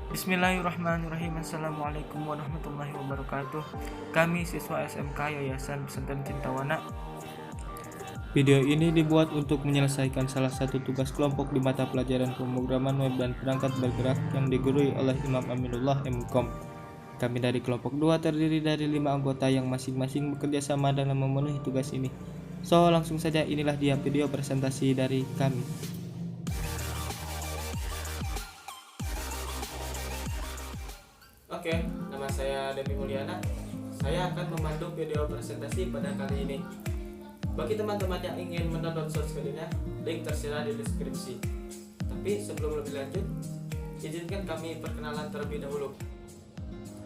Bismillahirrahmanirrahim. Assalamualaikum warahmatullahi wabarakatuh. Kami siswa SMK Yayasan Pesantren Cintawana. Video ini dibuat untuk menyelesaikan salah satu tugas kelompok di mata pelajaran pemrograman web dan perangkat bergerak yang digurui oleh Imam Aminullah M.Com. Kami dari kelompok 2 terdiri dari 5 anggota yang masing-masing bekerja sama dalam memenuhi tugas ini. So, langsung saja inilah dia video presentasi dari kami. Oke, nama saya Devi Mulyana. Saya akan memandu video presentasi pada kali ini. Bagi teman-teman yang ingin mendownload source code-nya, link tersedia di deskripsi. Tapi sebelum lebih lanjut, izinkan kami perkenalan terlebih dahulu.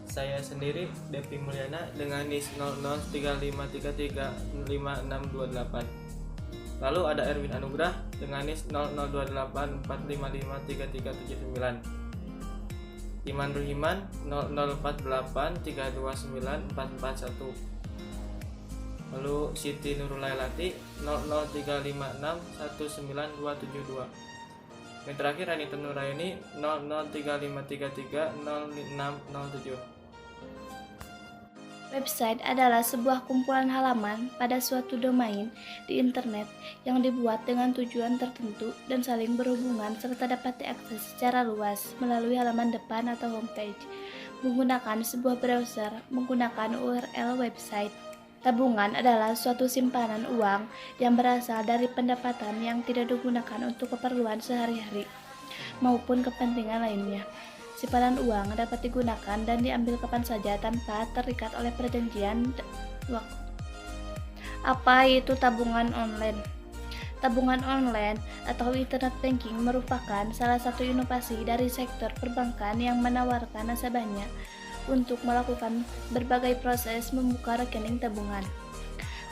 Saya sendiri Devi Mulyana dengan NIS 0031335628. Lalu ada Erwin Anugrah dengan NIS 0028455339. Iman Ruhiman 0048329441. Lalu Siti Nurulailati 003561922. Yang terakhir Anita Nuraini 0035333607. Website adalah sebuah kumpulan halaman pada suatu domain di internet yang dibuat dengan tujuan tertentu dan saling berhubungan serta dapat diakses secara luas melalui halaman depan atau homepage menggunakan sebuah browser menggunakan URL website. Tabungan adalah suatu simpanan uang yang berasal dari pendapatan yang tidak digunakan untuk keperluan sehari-hari maupun kepentingan lainnya. Simpanan uang dapat digunakan dan diambil kapan saja tanpa terikat oleh perjanjian waktu. Apa itu tabungan online? Tabungan online atau internet banking merupakan salah satu inovasi dari sektor perbankan yang menawarkan nasabahnya untuk melakukan berbagai proses membuka rekening tabungan,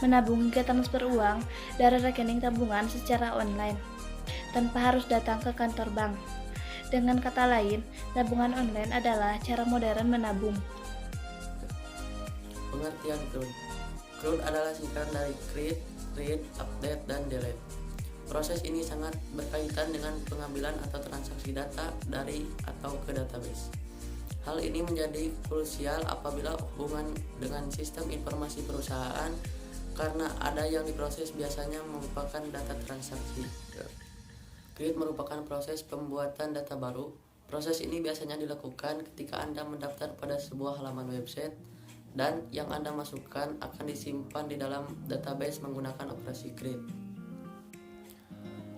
menabung hingga transfer uang dari rekening tabungan secara online tanpa harus datang ke kantor bank. Dengan kata lain, tabungan online adalah cara modern menabung. Pengertian CRUD. CRUD adalah singkatan dari create, read, update, dan delete. Proses ini sangat berkaitan dengan pengambilan atau transaksi data dari atau ke database. Hal ini menjadi krusial apabila hubungan dengan sistem informasi perusahaan karena ada yang diproses biasanya merupakan data transaksi. Create merupakan proses pembuatan data baru. Proses ini biasanya dilakukan ketika Anda mendaftar pada sebuah halaman website dan yang Anda masukkan akan disimpan di dalam database menggunakan operasi create.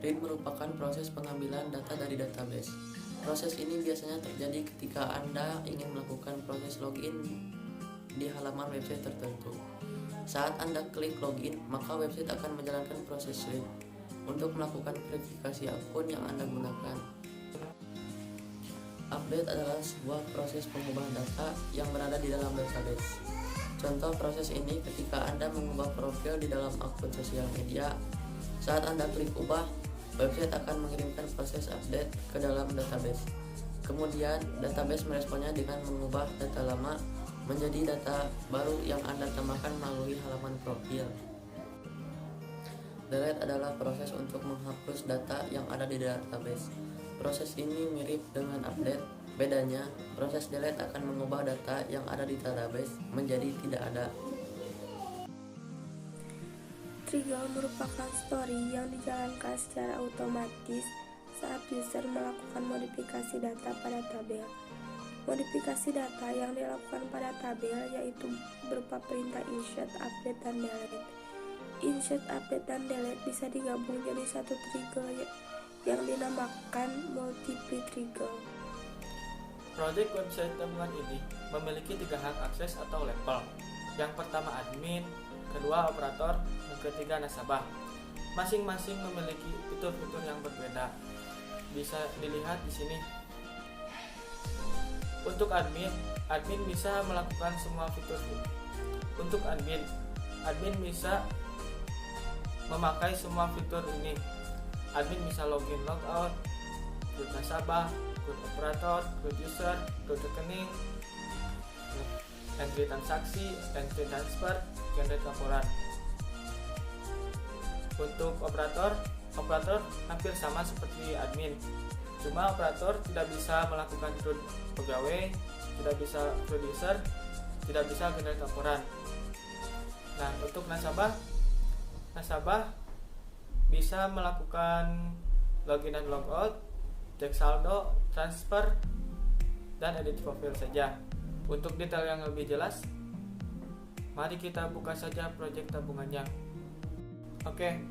Read merupakan proses pengambilan data dari database. Proses ini biasanya terjadi ketika Anda ingin melakukan proses login di halaman website tertentu. Saat Anda klik login, maka website akan menjalankan proses read untuk melakukan verifikasi akun yang Anda gunakan. Update adalah sebuah proses pengubahan data yang berada di dalam database. Contoh proses ini ketika Anda mengubah profil di dalam akun sosial media. Saat Anda klik ubah, website akan mengirimkan proses update ke dalam database. Kemudian, database meresponnya dengan mengubah data lama menjadi data baru yang Anda tambahkan melalui halaman profil. Delete adalah proses untuk menghapus data yang ada di database. Proses ini mirip dengan update. Bedanya, proses delete akan mengubah data yang ada di database menjadi tidak ada. Trigger merupakan story yang dijalankan secara otomatis saat user melakukan modifikasi data pada tabel. Modifikasi data yang dilakukan pada tabel yaitu berupa perintah insert, update, dan delete. Insert, update, dan delete bisa digabung jadi satu trigger yang dinamakan multiple trigger. Project website tabungan ini memiliki 3 hak akses atau level. Yang pertama admin, kedua operator, dan ketiga nasabah. Masing-masing memiliki fitur-fitur yang berbeda. Bisa dilihat di sini. Untuk admin bisa melakukan semua fitur. Untuk admin bisa memakai semua fitur ini. Admin bisa login, logout, create nasabah, create operator, create user, create rekening, entry transaksi, entry transfer, generate laporan. Untuk operator operator hampir sama seperti admin, cuma operator tidak bisa melakukan create pegawai, tidak bisa create user, tidak bisa generate laporan. Nah, untuk nasabah bisa melakukan login dan logout, cek saldo, transfer, dan edit profil saja. Untuk detail yang lebih jelas, mari kita buka saja proyek tabungannya. Oke,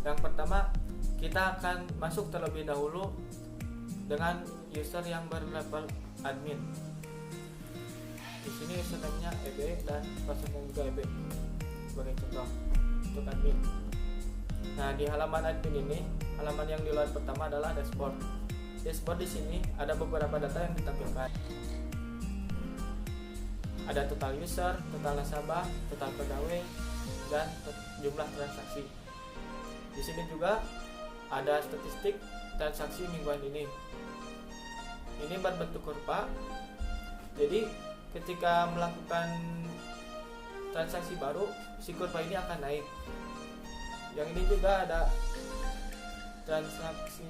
yang pertama kita akan masuk terlebih dahulu dengan user yang berlevel admin. Di sini username-nya EB dan password-nya juga EB sebagai contoh untuk admin. Nah, di halaman admin ini, halaman yang dilihat pertama adalah dashboard. Dashboard di sini ada beberapa data yang ditampilkan. Ada total user, total nasabah, total pegawai, dan jumlah transaksi. Di sini juga ada statistik transaksi mingguan ini. Ini berbentuk kurva. Jadi ketika melakukan transaksi baru, si kurva ini akan naik. Yang ini juga ada transaksi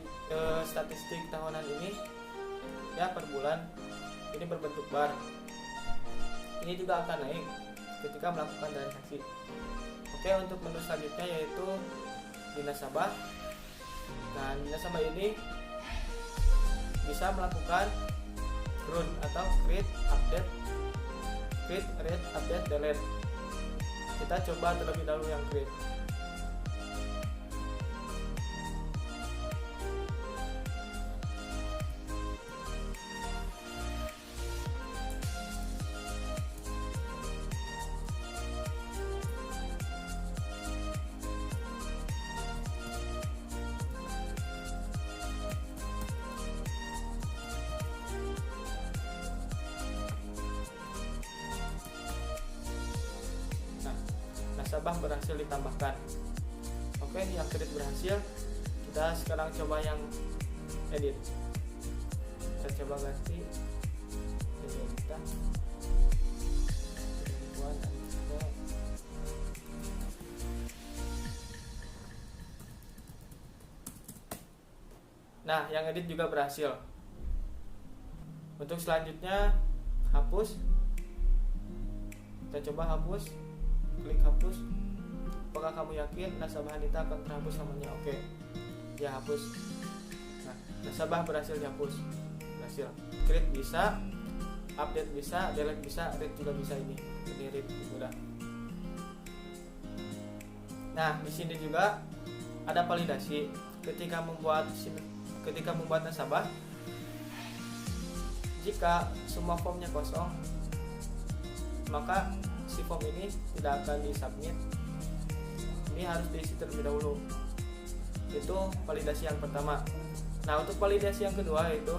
statistik tahunan ini ya per bulan. Ini berbentuk bar. Ini juga akan naik ketika melakukan transaksi. Oke, untuk menu selanjutnya yaitu di nasabah. Nah, di nasabah ini bisa melakukan run atau create, update, delete. Kita coba terlebih dahulu yang create. Nasabah berhasil ditambahkan. Oke, yang create berhasil. Kita sekarang coba yang edit. Kita coba ganti jadi kita. Nah, yang edit juga berhasil. Untuk selanjutnya hapus. Kita coba hapus. Klik hapus. Apakah kamu yakin nasabah Anita akan terhapus namanya? Oke, ya hapus. Nah, nasabah berhasil dihapus. Berhasil. Create bisa, update bisa, delete bisa, read juga bisa ini. Ini read mudah. Nah, di sini juga ada validasi. Ketika membuat nasabah, jika semua formnya kosong, maka si form ini tidak akan disubmit. Ini harus diisi terlebih dahulu. Itu validasi yang pertama. Nah, untuk validasi yang kedua yaitu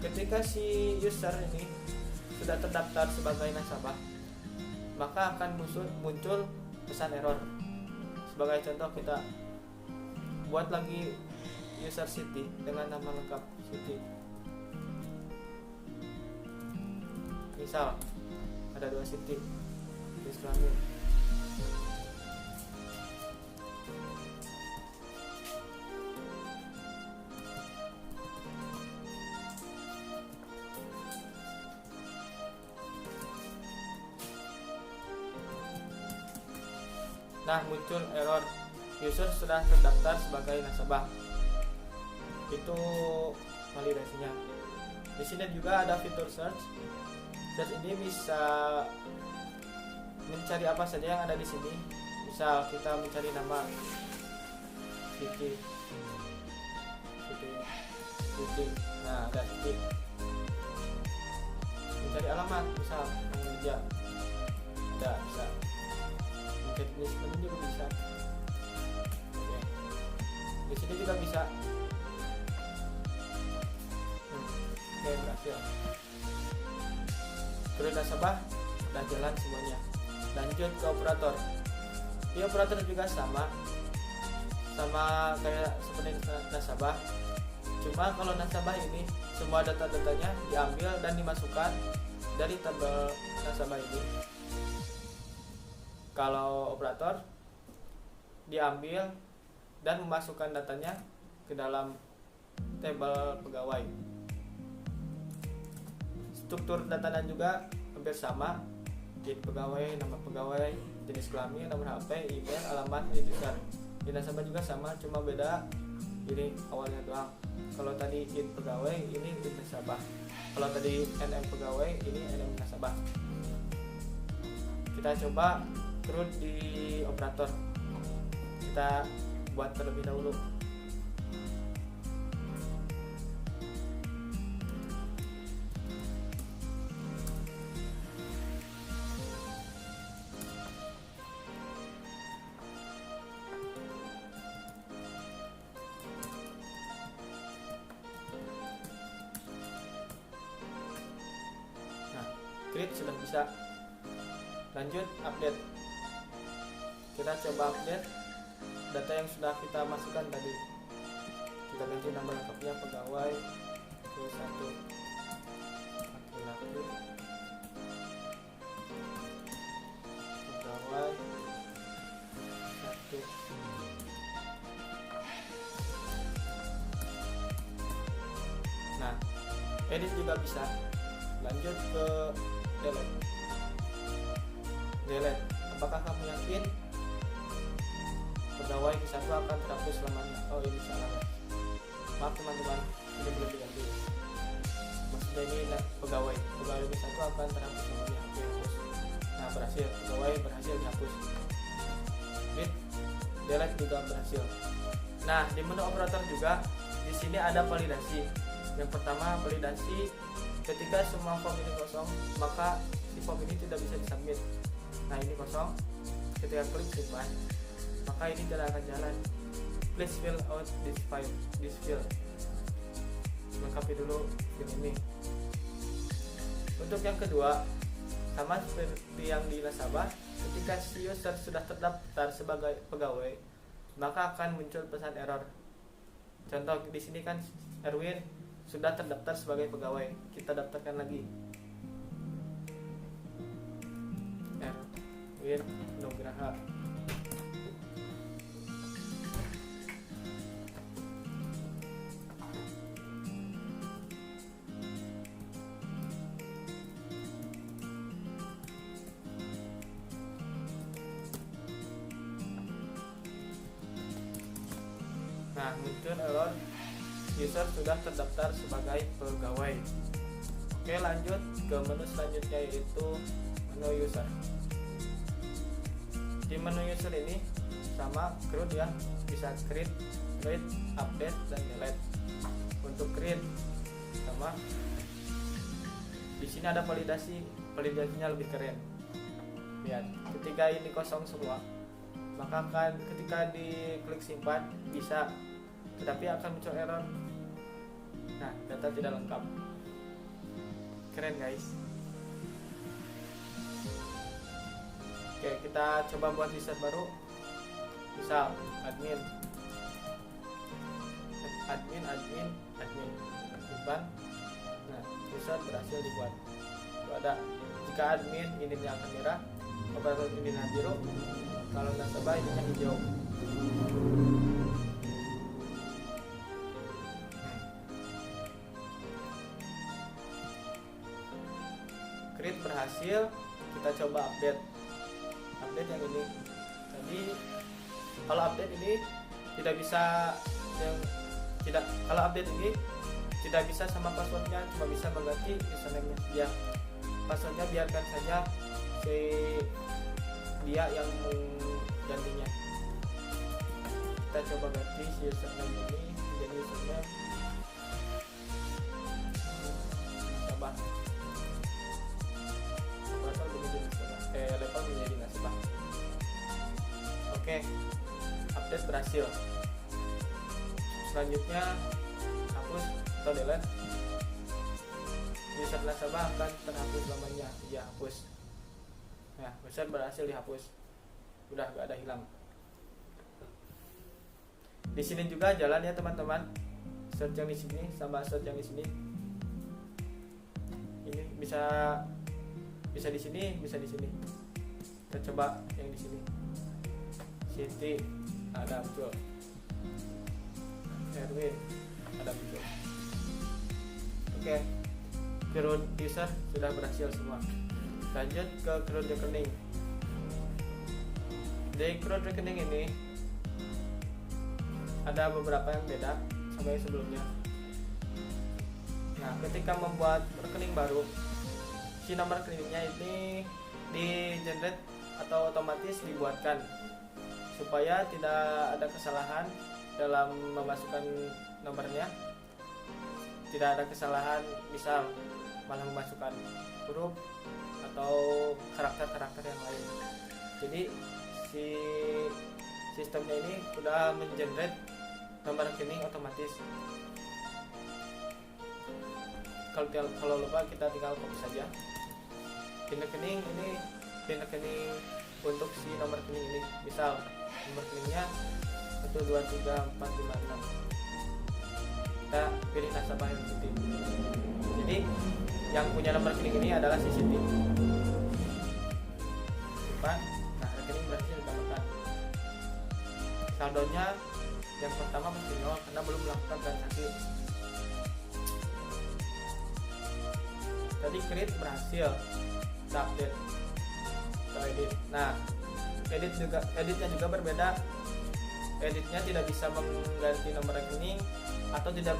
ketika si user ini sudah terdaftar sebagai nasabah, maka akan muncul pesan error. Sebagai contoh, kita buat lagi user Siti dengan nama lengkap Siti. Misal ada 2 Siti. Islamin. Nah, muncul error user sudah terdaftar sebagai nasabah. Itu validasinya. Di sini juga ada fitur search. Search ini bisa mencari apa saja yang ada di sini. Misal kita mencari nama Siti. Nah, ada Siti. Mencari alamat, misal meja. Ada, bisa. Mencari jenis menu juga bisa. Oke. Di sini juga bisa. Oke, berhasil. Create nasabah dan jalan semuanya. Lanjut ke operator. Di operator juga sama kayak seperti nasabah. Cuma kalau nasabah ini semua data-datanya diambil dan dimasukkan dari tabel nasabah ini. Kalau operator diambil dan memasukkan datanya ke dalam tabel pegawai. Struktur datanya juga hampir sama, id pegawai, nama pegawai, jenis kelamin, nomor HP, email, alamat, user. Di nasabah juga sama, cuma beda ini awalnya doang. Kalau tadi id pegawai, ini id nasabah. Kalau tadi NM pegawai, ini NM nasabah. Kita coba CRUD di operator. Kita buat terlebih dahulu. Create sudah bisa. Lanjut update. Kita coba update data yang sudah kita masukkan tadi. Kita ganti nama lengkapnya pegawai ke 1 laki-laki, pegawai 1. Nah, edit juga bisa. Lanjut ke delete. Apakah kamu yakin pegawai ke 1 akan terhapus selamanya? Oh, ini salah. Maaf teman-teman, ini belum diganti. Maksudnya ini pegawai ke 1 akan terhapus selamanya. Dihapus. Nah, berhasil. Pegawai berhasil dihapus. Delete juga berhasil. Nah, di menu operator juga di sini ada validasi. Yang pertama, validasi. Ketika semua form ini kosong, maka si form ini tidak bisa disubmit. Nah, ini kosong. Ketika klik simpan, maka ini tidak akan jalan. Please fill out this field. Lengkapi dulu field ini. Untuk yang kedua, sama seperti yang di nasabah, ketika si user sudah terdaftar sebagai pegawai, maka akan muncul pesan error. Contoh di sini kan Erwin sudah terdaftar sebagai pegawai. Kita daftarkan lagi. Erwin Nugraha. Nah, muncul error user sudah terdaftar sebagai pegawai. Oke, lanjut ke menu selanjutnya, yaitu menu user. Di menu user ini sama CRUD ya, bisa create, update, dan delete. Untuk create sama di sini ada validasinya lebih keren. Lihat, ketika ini kosong semua, maka akan ketika diklik simpan bisa, tetapi akan muncul error. Nah, data tidak lengkap. Keren guys. Oke, kita coba buat user baru. Misal admin. Simpan. Nah, user berhasil dibuat. Itu ada. Jika admin ini akan merah, operator ini biru. Kalau nasabah ini hijau. Create berhasil. Kita coba update yang ini. Tadi kalau update ini tidak bisa kalau update ini tidak bisa sama passwordnya, cuma bisa mengganti username-nya. Ya, passwordnya biarkan saja si dia yang menggantinya. Kita coba ganti si username ini menjadi username nasabah. Level menjadi nasabah. Oke, update berhasil. Selanjutnya hapus atau delete. User nasabah akan terhapus selamanya. Ya, hapus. Nah, user berhasil dihapus. Udah gak ada hilang. Di sini juga jalan ya teman-teman. Search yang di sini sama search yang di sini. Ini bisa di sini, bisa di sini. Kita coba yang di sini. Siti ada muncul. Erwin ada muncul. Oke, CRUD user sudah berhasil semua. Lanjut ke CRUD rekening. Di CRUD rekening ini ada beberapa yang beda sama yang sebelumnya. Nah, ketika membuat rekening baru, si nomor rekeningnya ini di generate atau otomatis dibuatkan supaya tidak ada kesalahan dalam memasukkan nomornya. Tidak ada kesalahan, misal malah memasukkan huruf atau karakter-karakter yang lain. Jadi si sistemnya ini sudah mengenerate nomor rekening otomatis. Kalau lupa kita tinggal copy saja. Pin rekening ini pin rekening untuk si nomor rekening ini. Misal nomor rekeningnya 123456. Kita pilih nasabah yang Siti. Jadi yang punya nomor rekening ini adalah si Siti. Simpan. Nah, rekening berhasil ditambahkan. Saldonya yang pertama masih 0 karena belum melakukan transaksi. Tadi create berhasil, update, edit. Nah, editnya juga berbeda. Editnya tidak bisa mengganti nomor rekening atau tidak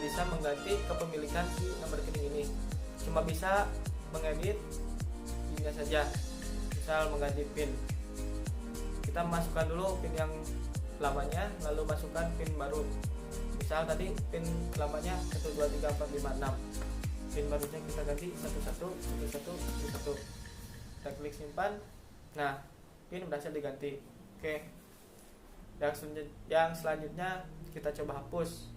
bisa mengganti kepemilikan si nomor rekening ini. Cuma bisa mengedit pinnya saja. Misal mengganti pin. Kita masukkan dulu pin yang lamanya, lalu masukkan pin baru. Misal tadi pin lamanya 123456. Pin barunya kita ganti 111111. Kita klik simpan. Nah, pin berhasil diganti. Oke. Yang selanjutnya kita coba hapus.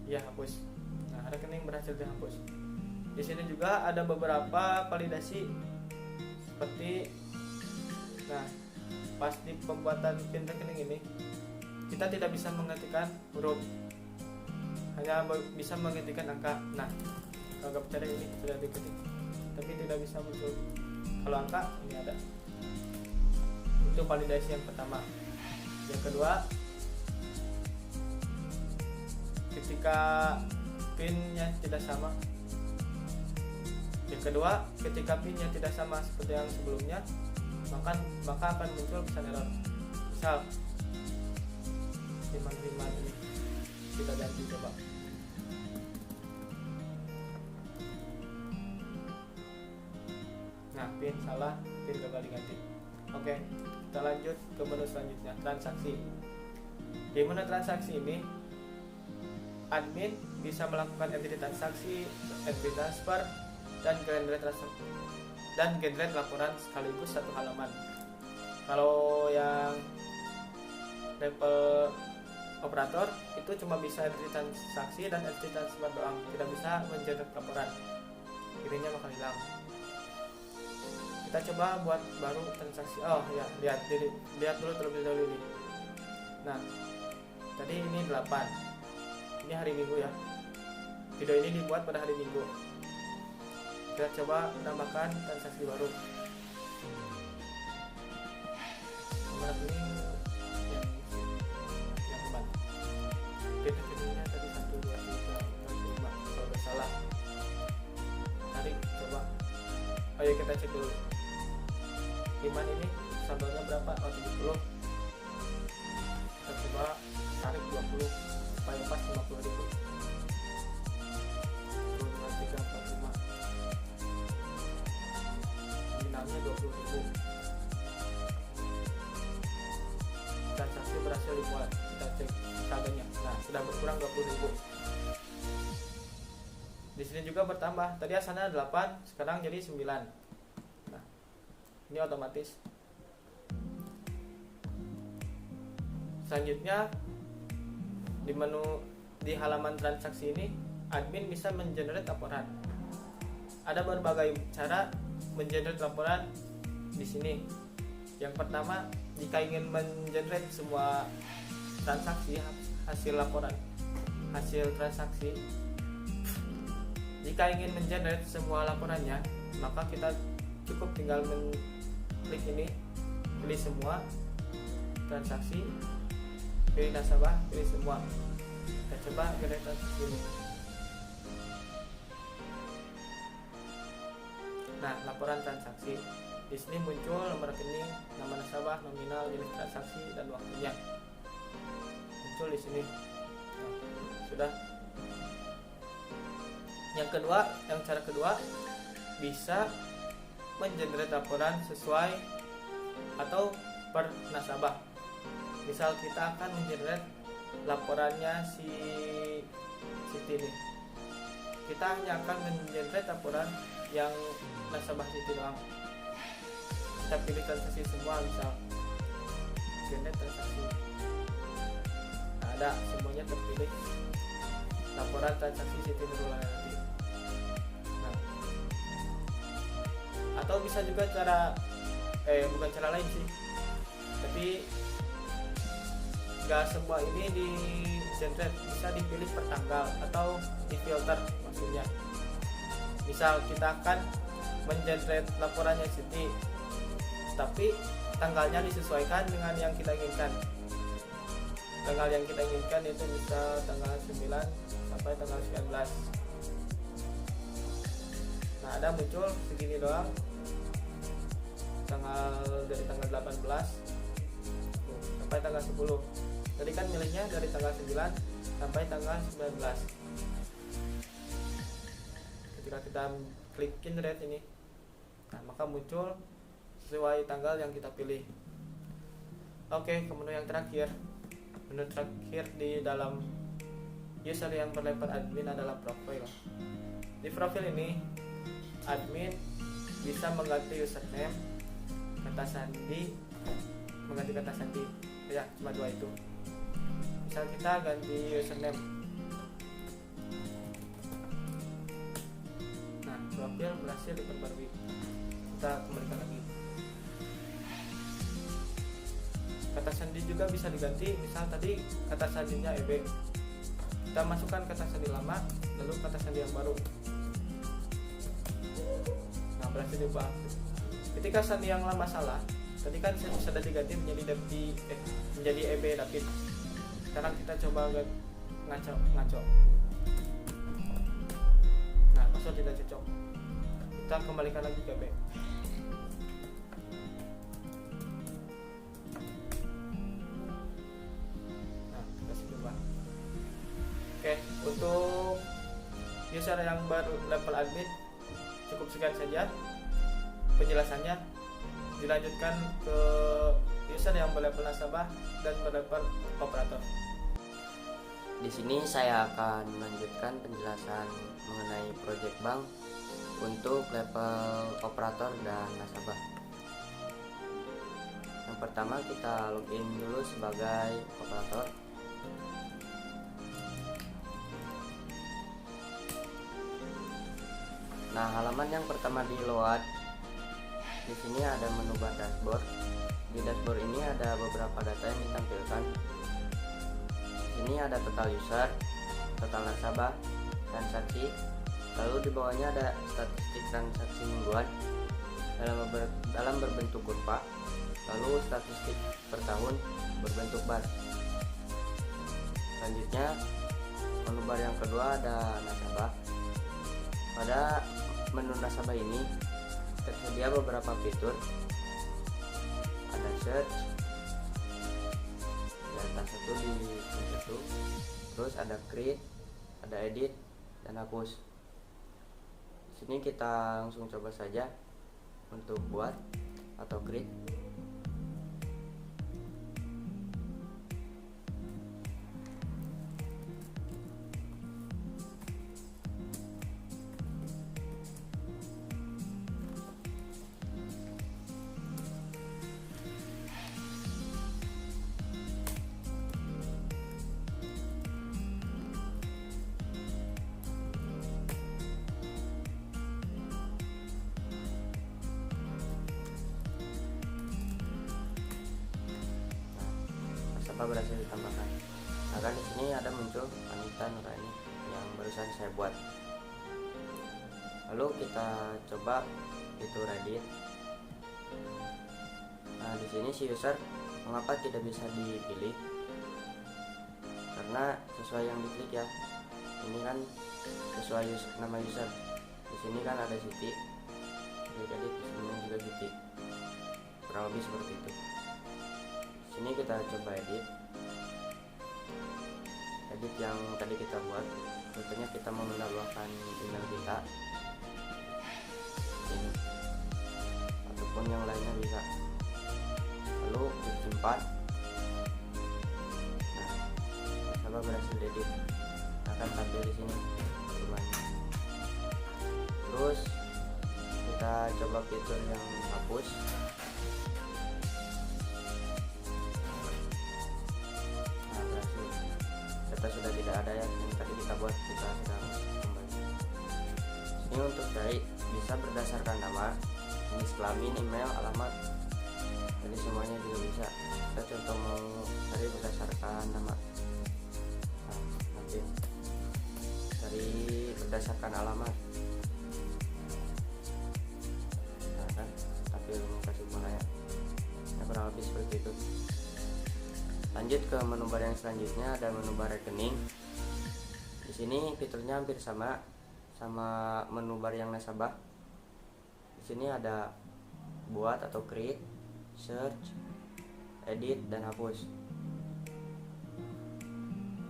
Ya, hapus. Nah, rekening berhasil dihapus. Di sini juga ada beberapa validasi seperti pas di pembuatan pin rekening ini kita tidak bisa mengetikkan huruf, hanya bisa mengetikkan angka. Nah, kalau nggak percaya ini sudah diketik tapi tidak bisa muncul. Kalau angka ini ada. Itu validasi yang pertama. Yang kedua, ketika pinnya tidak sama. Yang kedua, ketika pinnya tidak sama seperti yang sebelumnya, maka akan muncul pesan error. Misal 55 ini kita ganti coba. Nah, pin salah, pin gagal diganti. Oke, kita lanjut ke menu selanjutnya, transaksi. Di menu transaksi ini, admin bisa melakukan entity transaksi, entity transfer, dan generate laporan sekaligus satu halaman. Kalau yang level operator itu cuma bisa entity transaksi dan entity transfer doang, tidak bisa mengenerate laporan. Ininya bakal hilang. Kita coba buat baru transaksi. Oh ya, lihat dulu terlebih dahulu ini. Nah, tadi ini 8. Ini hari Minggu ya. Video ini dibuat pada hari Minggu. Kita coba menambahkan transaksi baru. Nomor ini yang depan. Rekeningnya tadi 1 2 3 4 5. Kalau nggak salah. Tarik coba. Ayo kita cek dulu. Iman ini saldonya berapa? Oh, 70. Kita coba tarik 20 supaya pas 50.000. 1 2 3 4 5. Nominalnya 20.000. Transaksi berhasil dibuat. Kita cek saldonya. Nah, sudah berkurang 20.000. Di sini juga bertambah. Tadi asalnya 8, sekarang jadi 9. Nah, ini otomatis. Selanjutnya di menu di halaman transaksi ini, admin bisa mengenerate laporan. Ada berbagai cara mengenerate laporan di sini. Yang pertama, jika ingin mengenerate semua transaksi hasil laporan, hasil transaksi, jika ingin mengenerate semua laporannya, maka kita cukup tinggal klik ini, pilih semua transaksi, pilih nasabah, pilih semua. Kita coba pilih transaksi ini. Nah, laporan transaksi. Di sini muncul nomor rekening, nama nasabah, nominal, jenis transaksi, dan waktunya. Muncul di sini. Nah, sudah. Yang cara kedua bisa mengenerate laporan sesuai atau per nasabah. Misal kita akan mengenerate laporannya si Siti nih. Kita hanya akan mengenerate laporan yang nasabah Siti doang. Kita pilih transaksi semua, misal generate transaksi. Nah, ada semuanya terpilih laporan transaksi Siti Nurulani. Nah, atau bisa juga bukan cara lain sih, tapi gak semua ini di generate, bisa dipilih per tanggal atau di filter maksudnya. Misal kita akan mengenerate laporannya Siti, tapi tanggalnya disesuaikan dengan yang kita inginkan. Tanggal yang kita inginkan itu bisa tanggal 9 sampai tanggal 19. Nah, ada muncul segini doang, dari tanggal 18 sampai tanggal 10. Tadi kan milihnya dari tanggal 9 sampai tanggal 19. Ketika kita klik generate ini, nah maka muncul sesuai tanggal yang kita pilih. Oke, ke menu yang terakhir. Menu terakhir di dalam user yang berlabel admin adalah profil. Di profil ini, admin bisa mengganti username, kata sandi, mengganti kata sandi. Ya, cuma dua itu. Misal kita ganti username. Nah, profil berhasil diperbarui. Kita kembalikan lagi. Kata sandi juga bisa diganti. Misal tadi kata sandinya EB, kita masukkan kata sandi lama, lalu kata sandi yang baru. Nah, berhasil diubah. Ketika sandi yang lama salah, tadi kan sudah diganti menjadi EB David. Sekarang kita coba ngaco. Nah, password tidak cocok. Kita kembalikan lagi ke B. Nah, kita coba. Oke, untuk user yang baru level admin cukup sekian saja penjelasannya. Dilanjutkan ke user yang berlevel nasabah dan berlevel operator. Di sini saya akan melanjutkan penjelasan mengenai project bank untuk level operator dan nasabah. Yang pertama kita login dulu sebagai operator. Nah, halaman yang pertama di load. Di sini ada menu bar dashboard. Di dashboard ini ada beberapa data yang ditampilkan. Ini ada total user, total nasabah, transaksi, lalu di bawahnya ada statistik transaksi mingguan dalam berbentuk kurva, lalu statistik per tahun berbentuk bar. Selanjutnya menu bar yang kedua ada nasabah. Pada menu nasabah ini tersedia beberapa fitur, ada search, data satu di situ, terus ada create, ada edit, dan hapus. Di sini kita langsung coba saja untuk buat atau create. Berhasil ditambahkan. Nah, kan di sini ada muncul Anita Nurani yang barusan saya buat. Lalu kita coba fitur edit. Nah, di sini si user mengapa tidak bisa dipilih? karena sesuai yang diklik ya. Ini kan sesuai nama user. Di sini kan ada Siti, klik edit, di sini juga Siti, kurang lebih seperti itu. Di sini kita coba edit yang tadi kita buat. Contohnya kita mau menambahkan email kita ini, ataupun yang lainnya bisa, lalu disimpan. Nah, coba berhasil edit, akan tampil di sini semuanya. Terus kita coba fitur yang hapus. Nah, berhasil, data sudah tidak ada ya, yang tadi kita buat, kita sudah kembali. Ini untuk cari bisa berdasarkan nama, jenis kelamin, email, alamat, jadi semuanya juga bisa. Kita contoh mau cari berdasarkan nama, nah, nanti cari berdasarkan alamat, nah kan tampil kasih mana ya, kurang lebih seperti itu. Lanjut ke menu bar yang selanjutnya, ada menu bar rekening. Di sini fiturnya hampir sama menu bar yang nasabah. Di sini ada buat atau create, search, edit, dan hapus.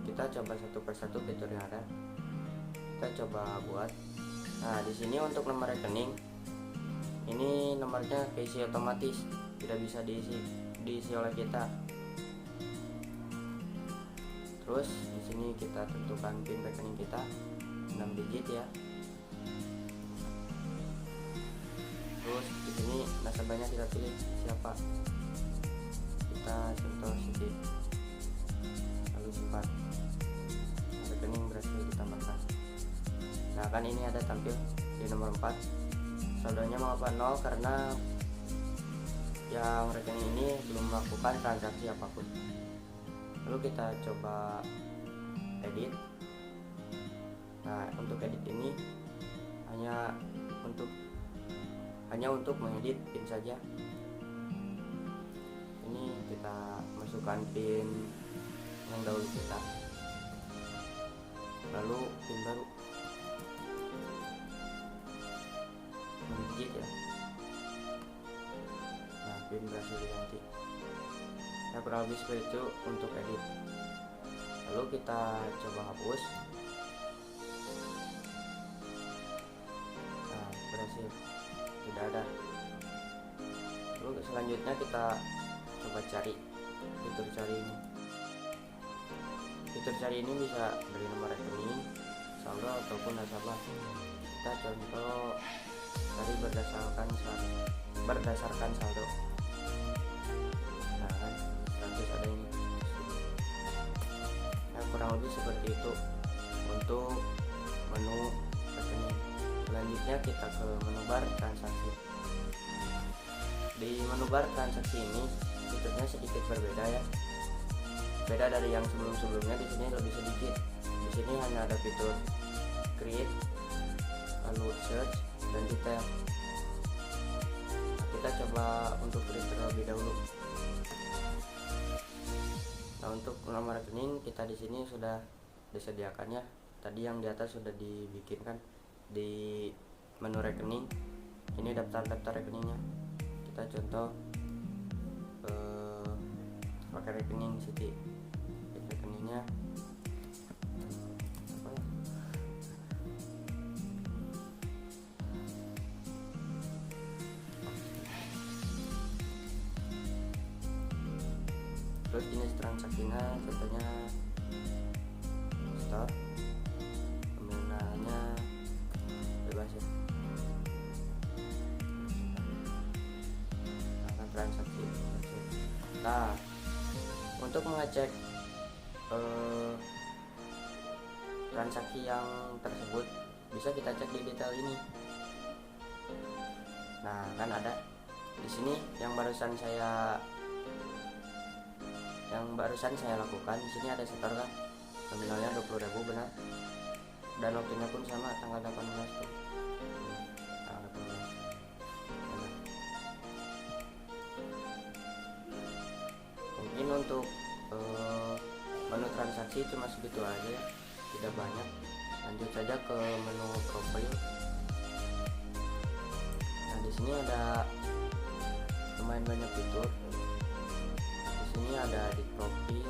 Kita coba satu persatu fitur yang ada. Kita coba buat. Nah, di sini untuk nomor rekening, ini nomornya keisi otomatis, tidak bisa diisi oleh kita. Terus di sini kita tentukan PIN rekening kita 6 digit ya. Terus di sini nasabahnya kita pilih siapa. Kita contoh Siti, lalu simpan. Rekening berhasil ditambahkan. Nah, kan ini ada tampil di nomor 4. Saldonya mengapa 0 karena yang rekening ini belum melakukan transaksi apapun. Lalu kita coba edit. Nah, untuk edit ini hanya untuk mengedit PIN saja. Ini kita masukkan PIN yang dahulu kita, lalu PIN baru 6 digit ya. Nah, PIN berhasil diganti. Nah, kurang lebih seperti itu untuk edit. Lalu kita coba hapus. Nah, berhasil, tidak ada. Lalu selanjutnya kita coba cari fitur cari ini. Fitur cari ini bisa dari nomor rekening, saldo, ataupun nasabah. Kita contoh cari berdasarkan saldo. Nah, kan lanjut ada ini. Nah, kurang lebih seperti itu untuk menu rekening. Selanjutnya kita ke menu bar transaksi. Di menu bar transaksi ini fiturnya sedikit berbeda ya. Beda dari yang sebelum-sebelumnya, di sini lebih sedikit. Di sini hanya ada fitur create, lalu search, dan detail. Kita coba untuk create terlebih dahulu. Nah, untuk nomor rekening kita di sini sudah disediakan ya. Tadi yang di atas sudah dibikinkan di menu rekening. Ini daftar rekeningnya. Kita contoh pakai rekening Siti. Rekeningnya apa ya? Terus jenis transaksinya contohnya store, penggunaannya bebas ya. Akan transaksi. Nah, untuk mengecek transaksi yang tersebut bisa kita cek di detail ini. Nah, kan ada di sini yang barusan saya lakukan. Di sini ada setor kan, nominalnya 20.000 benar, dan waktunya pun sama, tanggal 18 tuh. Tanggal 18 benar. Mungkin untuk menu transaksi cuma segitu aja ya, tidak banyak. Lanjut saja ke menu profil. Nah, di sini ada lumayan banyak fitur. Di sini ada edit profil.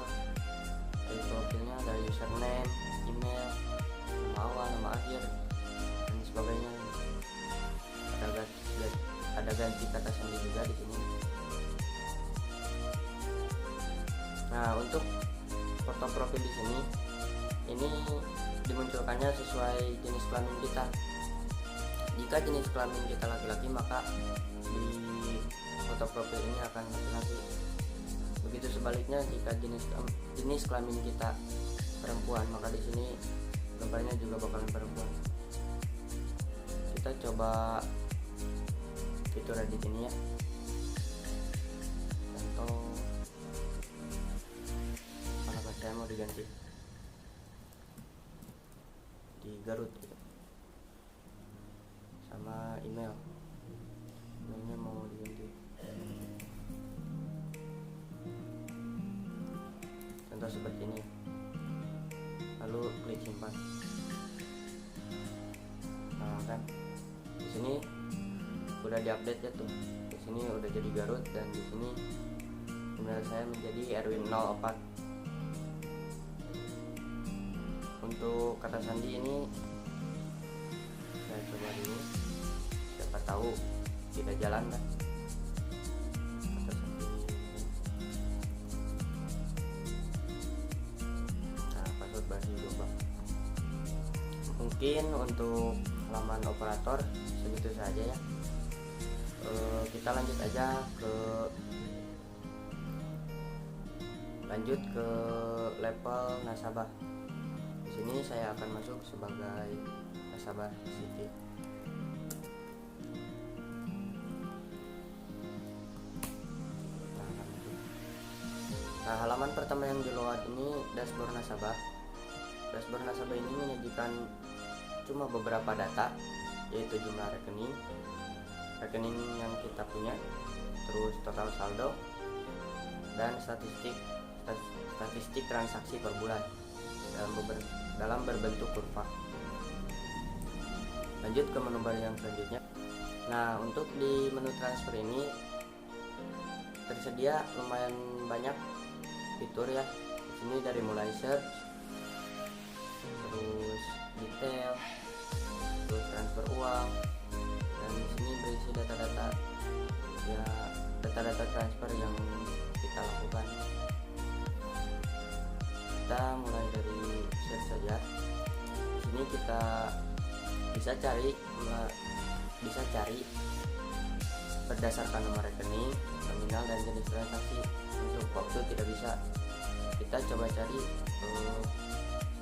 Edit profilnya ada username, email, nama awal, nama akhir, dan sebagainya. Ada ganti kata sandi juga di sini. Nah, untuk foto profil di sini ini dimunculkannya sesuai jenis kelamin kita. Jika jenis kelamin kita laki-laki, maka di foto profil ini akan laki-laki. Begitu sebaliknya, jika jenis kelamin kita perempuan, maka di sini gambarnya juga bakalan perempuan. Kita coba fitur edit ini ya. Contoh alamat saya mau diganti di Garut gitu. Sama emailnya mau diganti, contoh seperti ini, lalu klik simpan. Nah kan di sini udah diupdate ya tuh, di sini udah jadi Garut, dan di sini email saya menjadi Erwin04. Untuk kata sandi ini saya coba dulu, siapa tahu tidak jalan kan kata sandi. Nah, password baru coba. Mungkin untuk halaman operator segitu saja ya. Kita lanjut aja ke level nasabah. Di sini saya akan masuk sebagai nasabah Siti. Nah, halaman pertama yang diload ini dashboard nasabah. Dashboard nasabah ini menyajikan cuma beberapa data, yaitu jumlah rekening yang kita punya, terus total saldo, dan statistik transaksi per bulan dalam berbentuk kurva. Lanjut ke menu baru yang selanjutnya. Nah, untuk di menu transfer ini tersedia lumayan banyak fitur ya. Di sini dari mulai search, terus detail, terus transfer uang, dan di sini berisi data-data ya, data-data transfer yang kita lakukan. Kita mulai dari search saja. Di sini kita bisa cari berdasarkan nomor rekening, nominal, dan jenis transaksi. Untuk waktu tidak bisa, kita coba cari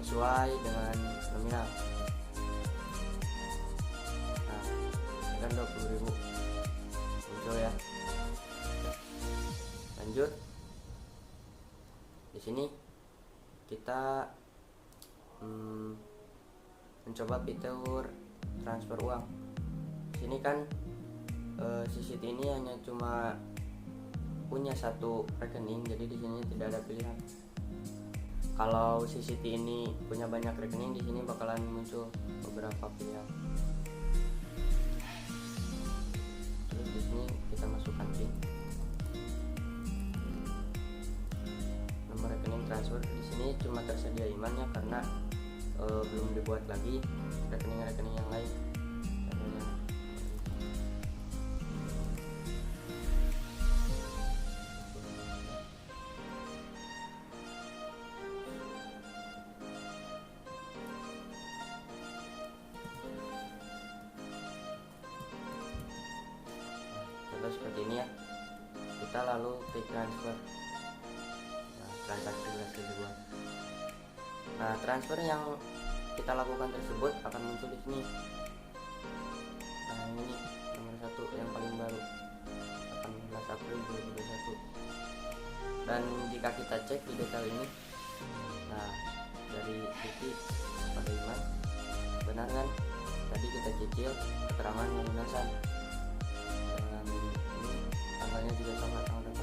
sesuai dengan nominal. Nah, kan 20.000 muncul ya. Lanjut, di sini kita mencoba fitur transfer uang. Di sini kan si Siti ini hanya cuma punya satu rekening, jadi di sini tidak ada pilihan. Kalau si Siti ini punya banyak rekening, di sini bakalan muncul beberapa pilihan. Terus di sini kita masukkan PIN, nomor rekening transfer. Di sini cuma tersedia imannya karena belum dibuat lagi rekening-rekening yang lain. Contoh seperti ini ya. Kita lalu klik transfer. Nah, transaksi berhasil dibuat. Nah, transfer yang kita lakukan tersebut akan muncul di sini. Nah, ini nomor 1 yang paling baru, 18 April 2021. Dan jika kita cek di detail ini, nah dari Siti pada Iman, benar kan? Tadi kita cicil keterangan pelunasan, dan ini tanggalnya juga sama, tanggal 18.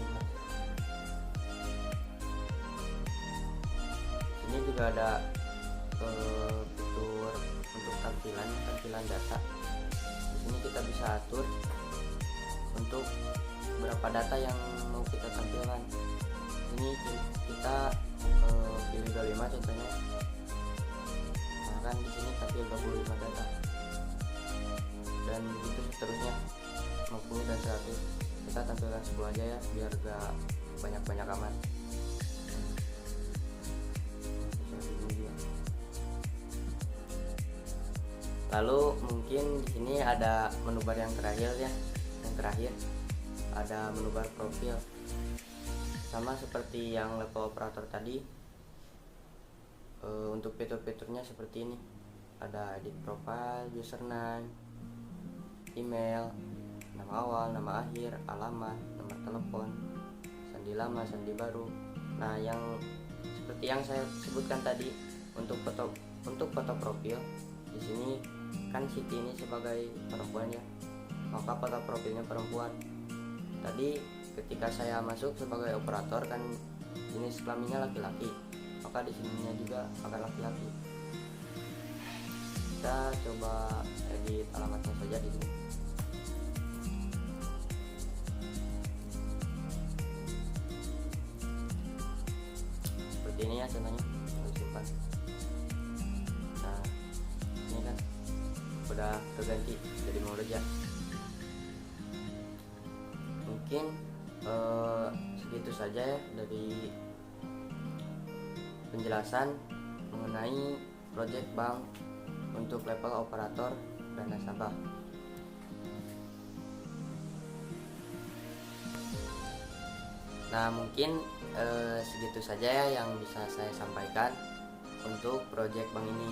juga ada fitur untuk tampilan data. Di sini kita bisa atur untuk berapa data yang mau kita tampilkan. Ini kita pilih 25 contohnya. Nah kan di sini tampil 25 data. Dan begitu seterusnya 50 dan 100. Kita tampilkan 10 aja ya biar gak banyak-banyak amat. Lalu mungkin di sini ada menu bar yang terakhir ya. Yang terakhir ada menu bar profil. Sama seperti yang level operator tadi. Untuk fitur-fiturnya seperti ini. Ada edit profile, username, email, nama awal, nama akhir, alamat, nomor telepon, sandi lama, sandi baru. Nah, yang seperti yang saya sebutkan tadi untuk foto profil di sini kan Siti ini sebagai perempuan ya, maka foto profilnya perempuan. Tadi ketika saya masuk sebagai operator kan jenis kelaminnya laki-laki, maka di sininya juga akan laki-laki. Kita coba edit alamatnya saja di sini. Seperti ini ya contohnya, simpan. Nah, ini kan udah terganti jadi Maulidja. Mungkin segitu saja ya dari penjelasan mengenai project bank untuk level operator dan nasabah. Nah mungkin segitu saja ya yang bisa saya sampaikan untuk project bank ini.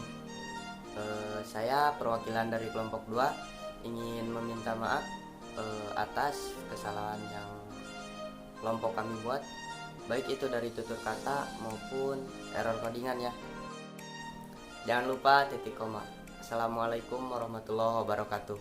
Saya perwakilan dari kelompok 2 ingin meminta maaf atas kesalahan yang kelompok kami buat, baik itu dari tutur kata maupun error codingan ya. Jangan lupa titik koma. Assalamualaikum warahmatullahi wabarakatuh.